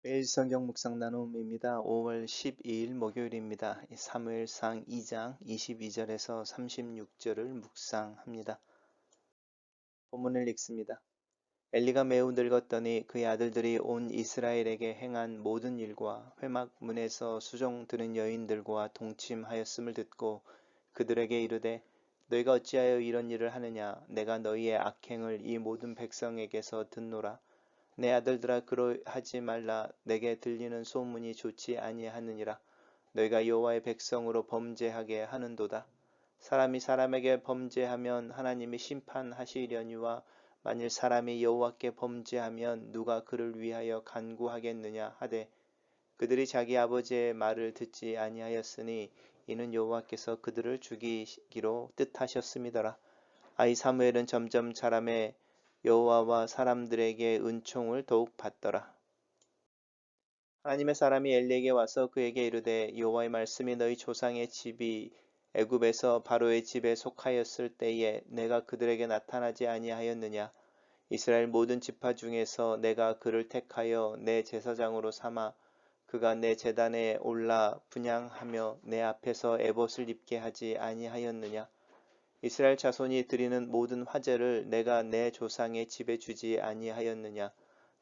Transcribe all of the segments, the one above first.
매일 성경 묵상 나눔입니다. 5월 12일 목요일입니다. 사무엘상 2장 22절에서 36절을 묵상합니다. 본문을 읽습니다. 엘리가 매우 늙었더니 그의 아들들이 온 이스라엘에게 행한 모든 일과 회막 문에서 수종 드는 여인들과 동침하였음을 듣고 그들에게 이르되 너희가 어찌하여 이런 일을 하느냐. 내가 너희의 악행을 이 모든 백성에게서 듣노라. 내 아들들아 그러하지 말라. 내게 들리는 소문이 좋지 아니하느니라. 너희가 여호와의 백성으로 범죄하게 하는도다. 사람이 사람에게 범죄하면 하나님이 심판하시려니와 만일 사람이 여호와께 범죄하면 누가 그를 위하여 간구하겠느냐 하되 그들이 자기 아버지의 말을 듣지 아니하였으니 이는 여호와께서 그들을 죽이기로 뜻하셨음이더라. 아이 사무엘은 점점 자라매 여호와와 사람들에게 은총을 더욱 받더라. 하나님의 사람이 엘리에게 와서 그에게 이르되 여호와의 말씀이 너희 조상의 집이 애굽에서 바로의 집에 속하였을 때에 내가 그들에게 나타나지 아니하였느냐. 이스라엘 모든 지파 중에서 내가 그를 택하여 내 제사장으로 삼아 그가 내 제단에 올라 분향하며 내 앞에서 에봇을 입게 하지 아니하였느냐. 이스라엘 자손이 드리는 모든 화제를 내가 내 조상의 집에 주지 아니하였느냐.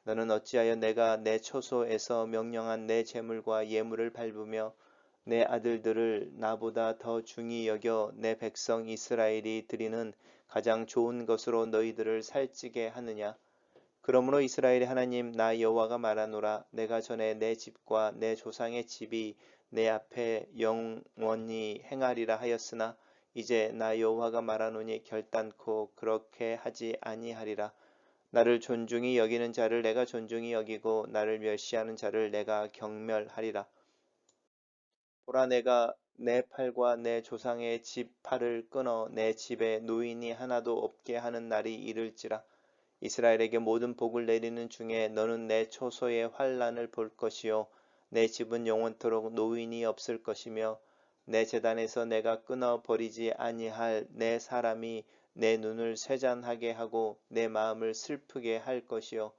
너는 어찌하여 내가 내 초소에서 명령한 내 제물과 예물을 밟으며 내 아들들을 나보다 더 중히 여겨 내 백성 이스라엘이 드리는 가장 좋은 것으로 너희들을 살찌게 하느냐. 그러므로 이스라엘의 하나님 나 여호와가 말하노라. 내가 전에 내 집과 내 조상의 집이 내 앞에 영원히 행하리라 하였으나 이제 나 여호와가 말하노니 결단코 그렇게 하지 아니하리라. 나를 존중히 여기는 자를 내가 존중히 여기고 나를 멸시하는 자를 내가 경멸하리라. 보라 내가 내 팔과 내 조상의 집 팔을 끊어 내 집에 노인이 하나도 없게 하는 날이 이를지라. 이스라엘에게 모든 복을 내리는 중에 너는 내 초소의 환난을 볼 것이요 내 집은 영원토록 노인이 없을 것이며 내 제단에서 내가 끊어 버리지 아니할 내 사람이 내 눈을 쇠잔하게 하고 내 마음을 슬프게 할 것이요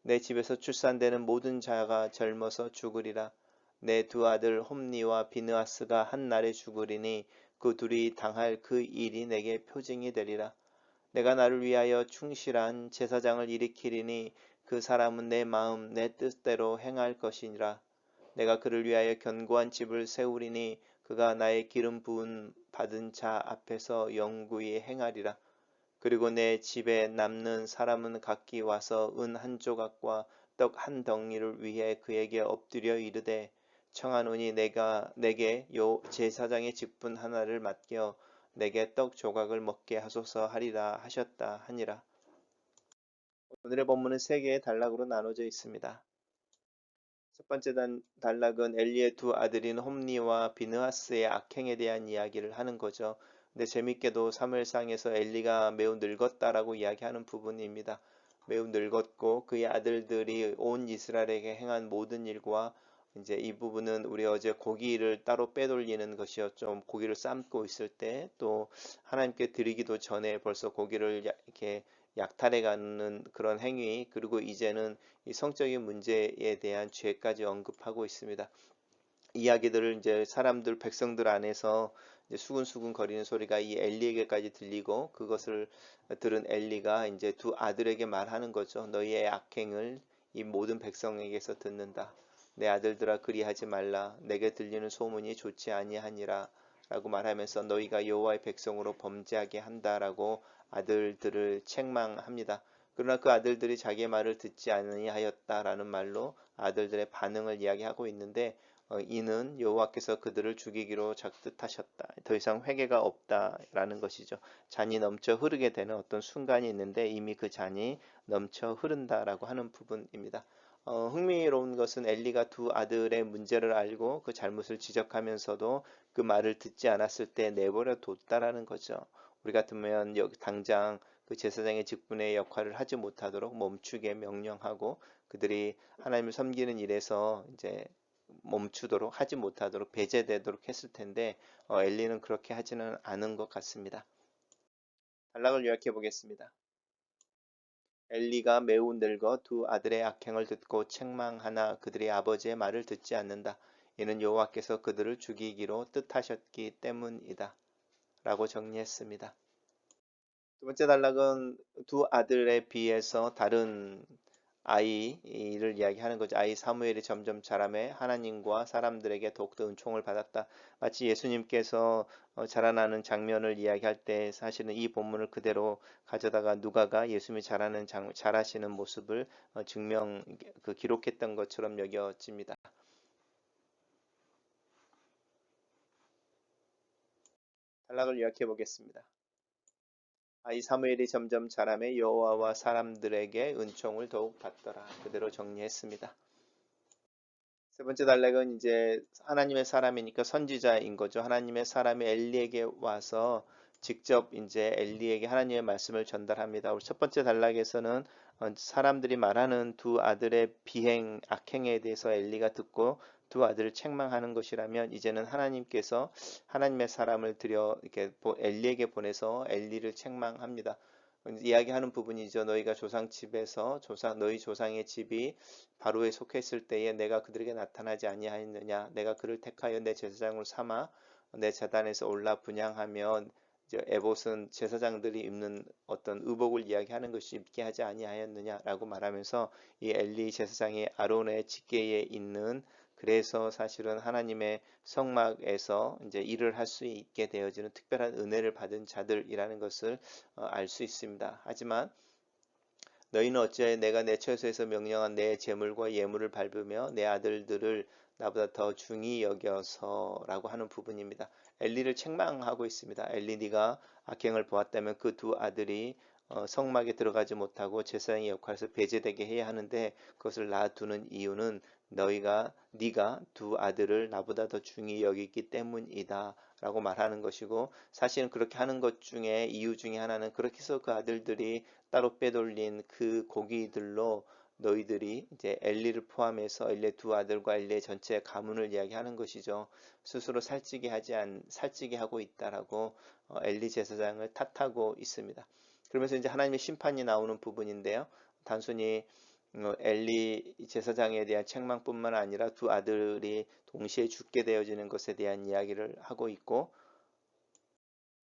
내 집에서 출산되는 모든 자가 젊어서 죽으리라. 내 두 아들 홈니와 비느하스가 한 날에 죽으리니 그 둘이 당할 그 일이 내게 표징이 되리라. 내가 나를 위하여 충실한 제사장을 일으키리니 그 사람은 내 마음 내 뜻대로 행할 것이니라. 내가 그를 위하여 견고한 집을 세우리니 그가 나의 기름 부은 받은 자 앞에서 영구히 행하리라. 그리고 내 집에 남는 사람은 각기 와서 은 한 조각과 떡 한 덩이를 위해 그에게 엎드려 이르되 청하노니 내가 내게 요 제사장의 직분 하나를 맡겨 내게 떡 조각을 먹게 하소서 하리라 하셨다 하니라. 오늘의 본문은 세 개의 단락으로 나눠져 있습니다. 첫 번째 단락은 엘리의 두 아들인 홈니와 비느하스의 악행에 대한 이야기를 하는 거죠. 근데 재밌게도 사무엘상에서 엘리가 매우 늙었다라고 이야기하는 부분입니다. 매우 늙었고 그의 아들들이 온 이스라엘에게 행한 모든 일과 이제 이 부분은 우리 어제 고기를 따로 빼돌리는 것이었죠. 고기를 삶고 있을 때 또 하나님께 드리기도 전에 벌써 고기를 이렇게 약탈해가는 그런 행위, 그리고 이제는 이 성적인 문제에 대한 죄까지 언급하고 있습니다. 이야기들을 이제 사람들, 백성들 안에서 이제 수근수근 거리는 소리가 이 엘리에게까지 들리고 그것을 들은 엘리가 이제 두 아들에게 말하는 거죠. 너희의 악행을 이 모든 백성에게서 듣는다. 내 아들들아 그리하지 말라. 내게 들리는 소문이 좋지 아니하니라. 라고 말하면서 너희가 여호와의 백성으로 범죄하게 한다라고 아들들을 책망합니다. 그러나 그 아들들이 자기의 말을 듣지 아니하였다라는 말로 아들들의 반응을 이야기하고 있는데 이는 여호와께서 그들을 죽이기로 작듯하셨다. 더 이상 회개가 없다라는 것이죠. 잔이 넘쳐 흐르게 되는 어떤 순간이 있는데 이미 그 잔이 넘쳐 흐른다라고 하는 부분입니다. 흥미로운 것은 엘리가 두 아들의 문제를 알고 그 잘못을 지적하면서도 그 말을 듣지 않았을 때 내버려 뒀다라는 거죠. 우리 같으면 당장 그 제사장의 직분의 역할을 하지 못하도록 멈추게 명령하고 그들이 하나님을 섬기는 일에서 이제 멈추도록 하지 못하도록 배제되도록 했을 텐데 엘리는 그렇게 하지는 않은 것 같습니다. 단락을 요약해 보겠습니다. 엘리가 매우 늙어 두 아들의 악행을 듣고 책망하나 그들의 아버지의 말을 듣지 않는다. 이는 여호와께서 그들을 죽이기로 뜻하셨기 때문이다. 라고 정리했습니다. 두 번째 단락은 두 아들에 비해서 다른 아이를 이야기하는 거죠. 아이 사무엘이 점점 자라매 하나님과 사람들에게 더욱더 은총을 받았다. 마치 예수님께서 자라나는 장면을 이야기할 때 사실은 이 본문을 그대로 가져다가 누가가 예수님이 자라시는 모습을 기록했던 것처럼 여겨집니다. 단락을 요약해 보겠습니다. 이 사무엘이 점점 자라매 여호와와 사람들에게 은총을 더욱 받더라. 그대로 정리했습니다. 세 번째 단락은 이제 하나님의 사람이니까 선지자인 거죠. 하나님의 사람이 엘리에게 와서 직접 이제 엘리에게 하나님의 말씀을 전달합니다. 우리 첫 번째 단락에서는 사람들이 말하는 두 아들의 비행, 악행에 대해서 엘리가 듣고 두 아들을 책망하는 것이라면 이제는 하나님께서 하나님의 사람을 이렇게 엘리에게 보내서 엘리를 책망합니다. 이야기하는 부분이죠. 너희가 너희 조상의 집이 바로에 속했을 때에 내가 그들에게 나타나지 아니하였느냐. 내가 그를 택하여 내 제사장으로 삼아 내 제단에서 올라 분향하며 이제 에봇은 제사장들이 입는 어떤 의복을 이야기하는 것이 입게 하지 아니하였느냐라고 말하면서 이 엘리 제사장이 아론의 직계에 있는 그래서 사실은 하나님의 성막에서 이제 일을 할 수 있게 되어지는 특별한 은혜를 받은 자들이라는 것을 알 수 있습니다. 하지만 너희는 어찌하여 내가 내 처소에서 명령한 내 제물과 예물을 밟으며 내 아들들을 나보다 더 중히 여겨서라고 하는 부분입니다. 엘리를 책망하고 있습니다. 엘리 네가 악행을 보았다면 그 두 아들이 성막에 들어가지 못하고 제사장의 역할에서 배제되게 해야 하는데 그것을 놔두는 이유는 네가 두 아들을 나보다 더 중히 여기기 때문이다 라고 말하는 것이고 사실은 그렇게 하는 것 중에 이유 중에 하나는 그렇게 해서 그 아들들이 따로 빼돌린 그 고기들로 너희들이 이제 엘리를 포함해서 엘리의 두 아들과 엘리의 전체 가문을 이야기하는 것이죠. 스스로 살찌게 하고 있다라고 엘리 제사장을 탓하고 있습니다. 그러면서 이제 하나님의 심판이 나오는 부분인데요. 단순히 엘리 제사장에 대한 책망뿐만 아니라 두 아들이 동시에 죽게 되어지는 것에 대한 이야기를 하고 있고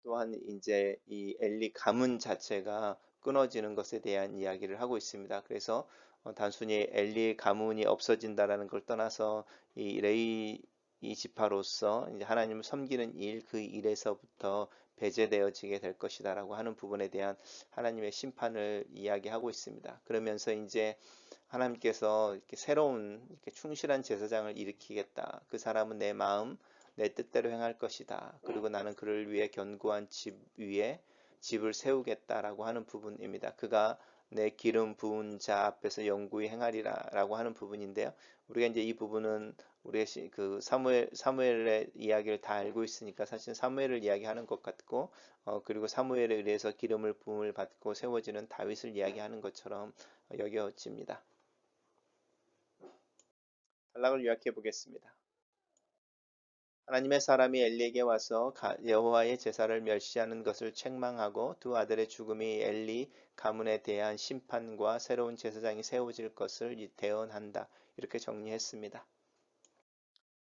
또한 이제 이 엘리 가문 자체가 끊어지는 것에 대한 이야기를 하고 있습니다. 그래서 단순히 엘리 가문이 없어진다라는 걸 떠나서 이 레위 이 지파로서 이제 하나님을 섬기는 그 일에서부터 배제되어지게 될 것이다라고 하는 부분에 대한 하나님의 심판을 이야기하고 있습니다. 그러면서 이제 하나님께서 이렇게 새로운 이렇게 충실한 제사장을 일으키겠다. 그 사람은 내 마음 내 뜻대로 행할 것이다. 그리고 나는 그를 위해 견고한 집 위에 집을 세우겠다라고 하는 부분입니다. 그가 내 기름 부은 자 앞에서 영구히 행하리라라고 하는 부분인데요. 우리가 이제 이 부분은 우리의 그 사무엘의 이야기를 다 알고 있으니까 사실 사무엘을 이야기하는 것 같고 그리고 사무엘에 의해서 기름을 부음을 받고 세워지는 다윗을 이야기하는 것처럼 여겨집니다. 단락을 요약해 보겠습니다. 하나님의 사람이 엘리에게 와서 여호와의 제사를 멸시하는 것을 책망하고 두 아들의 죽음이 엘리 가문에 대한 심판과 새로운 제사장이 세워질 것을 대언한다. 이렇게 정리했습니다.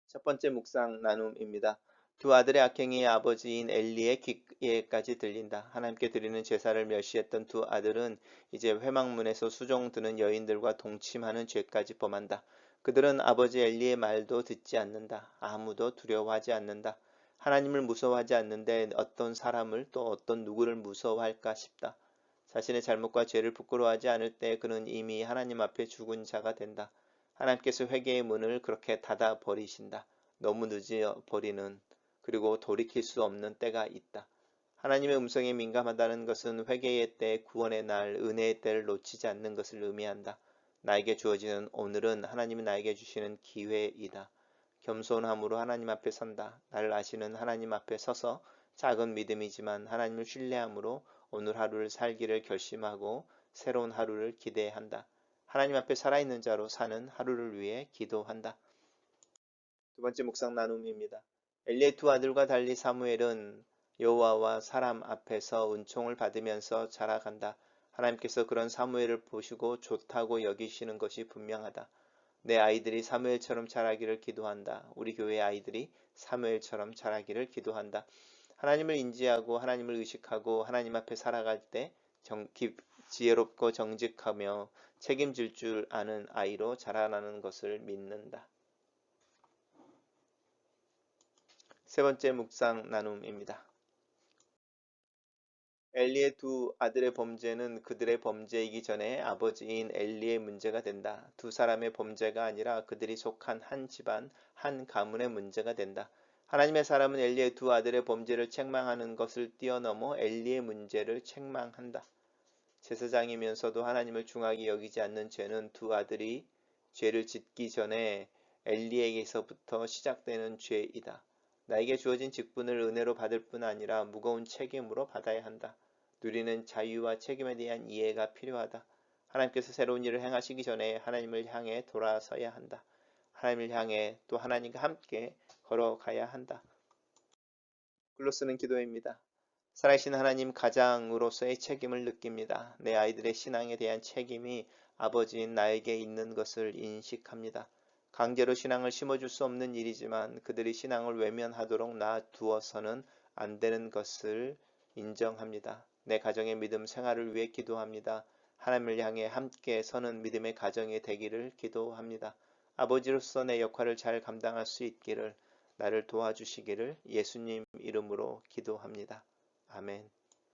첫 번째 묵상 나눔입니다. 두 아들의 악행이 아버지인 엘리의 귀에까지 들린다. 하나님께 드리는 제사를 멸시했던 두 아들은 이제 회막문에서 수종 드는 여인들과 동침하는 죄까지 범한다. 그들은 아버지 엘리의 말도 듣지 않는다. 아무도 두려워하지 않는다. 하나님을 무서워하지 않는데 어떤 사람을 또 어떤 누구를 무서워할까 싶다. 자신의 잘못과 죄를 부끄러워하지 않을 때 그는 이미 하나님 앞에 죽은 자가 된다. 하나님께서 회개의 문을 그렇게 닫아 버리신다. 너무 늦어 버리는 그리고 돌이킬 수 없는 때가 있다. 하나님의 음성에 민감하다는 것은 회개의 때, 구원의 날, 은혜의 때를 놓치지 않는 것을 의미한다. 나에게 주어지는 오늘은 하나님이 나에게 주시는 기회이다. 겸손함으로 하나님 앞에 선다. 나를 아시는 하나님 앞에 서서 작은 믿음이지만 하나님을 신뢰함으로 오늘 하루를 살기를 결심하고 새로운 하루를 기대한다. 하나님 앞에 살아있는 자로 사는 하루를 위해 기도한다. 두 번째 묵상 나눔입니다. 엘리의 두 아들과 달리 사무엘은 여호와와 사람 앞에서 은총을 받으면서 자라간다. 하나님께서 그런 사무엘을 보시고 좋다고 여기시는 것이 분명하다. 내 아이들이 사무엘처럼 자라기를 기도한다. 우리 교회 아이들이 사무엘처럼 자라기를 기도한다. 하나님을 인지하고 하나님을 의식하고 하나님 앞에 살아갈 때 지혜롭고 정직하며 책임질 줄 아는 아이로 자라나는 것을 믿는다. 세 번째 묵상 나눔입니다. 엘리의 두 아들의 범죄는 그들의 범죄이기 전에 아버지인 엘리의 문제가 된다. 두 사람의 범죄가 아니라 그들이 속한 한 집안, 한 가문의 문제가 된다. 하나님의 사람은 엘리의 두 아들의 범죄를 책망하는 것을 뛰어넘어 엘리의 문제를 책망한다. 제사장이면서도 하나님을 중하게 여기지 않는 죄는 두 아들이 죄를 짓기 전에 엘리에게서부터 시작되는 죄이다. 나에게 주어진 직분을 은혜로 받을 뿐 아니라 무거운 책임으로 받아야 한다. 누리는 자유와 책임에 대한 이해가 필요하다. 하나님께서 새로운 일을 행하시기 전에 하나님을 향해 돌아서야 한다. 하나님을 향해 또 하나님과 함께 걸어가야 한다. 글로 쓰는 기도입니다. 살아계신 하나님, 가장으로서의 책임을 느낍니다. 내 아이들의 신앙에 대한 책임이 아버지인 나에게 있는 것을 인식합니다. 강제로 신앙을 심어줄 수 없는 일이지만 그들이 신앙을 외면하도록 놔두어서는 안 되는 것을 인정합니다. 내 가정의 믿음 생활을 위해 기도합니다. 하나님을 향해 함께 서는 믿음의 가정이 되기를 기도합니다. 아버지로서 내 역할을 잘 감당할 수 있기를 나를 도와주시기를 예수님 이름으로 기도합니다. 아멘.